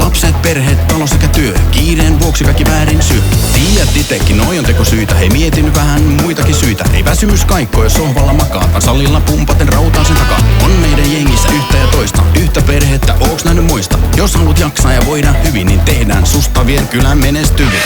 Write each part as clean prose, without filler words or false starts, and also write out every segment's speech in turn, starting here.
Lapset, perheet, talo sekä työ. Kiireen vuoksi kaikki väärin syö. Tiedät itekin, noi on tekosyitä. Hei, mietin vähän muitakin syitä. Ei väsymys kaikko, jos sohvalla makaa. Tai salilla pumpaten rautaa sen takaa. On meidän jengissä yhtä ja toista. Yhtä perhettä, ooks nähnyt muista? Jos haluat jaksaa ja voida hyvin, niin tehdään susta vielä kylän menestyvin.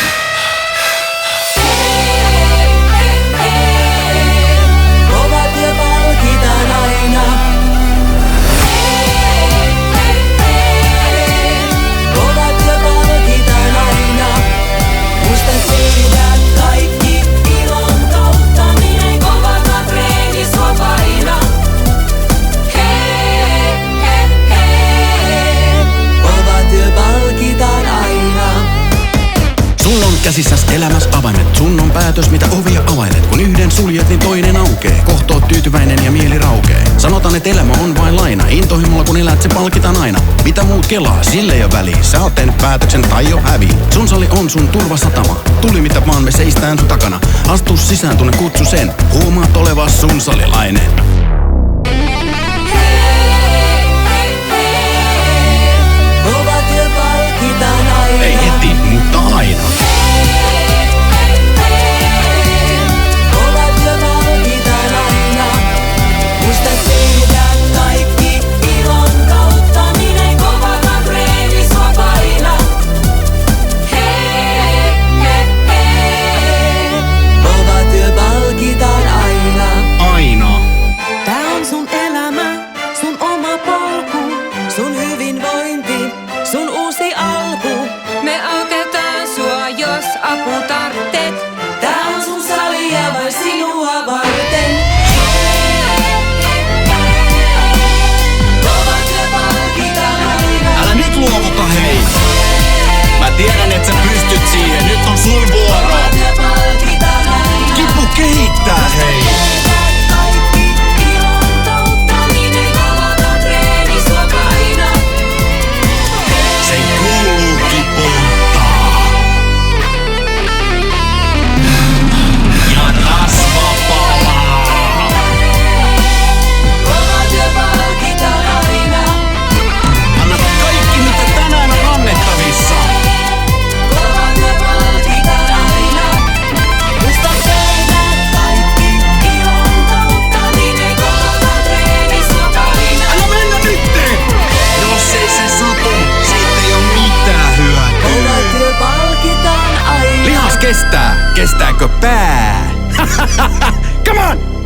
Käsissäs elämäs avaimet, sun on päätös mitä ovia availet. Kun yhden suljet, niin toinen aukee. Kohta oot tyytyväinen ja mieli raukee. Sanotaan, että elämä on vain laina. Intohimolla kun elät, se palkitaan aina. Mitä muut kelaa, sille ei oo väliä. Sä oot tehnyt päätöksen tai jo hävii. Sun sali on sun turvasatama. Tuli mitä vaan, me seistään sun takana. Astu sisään, tunne kutsu sen. Huomaat olevas sun salilainen. Ei heti, mutta aina. Tiedän, et sä pystyt siihen. Nyt on sun vuoro. Kipu kehittää, hei. Sen kuuluu kiputtaa. Ja rasva palaa. Anna kaikki, mitä tänään on annettavissa. Kestää. Kestääkö pää? Come on!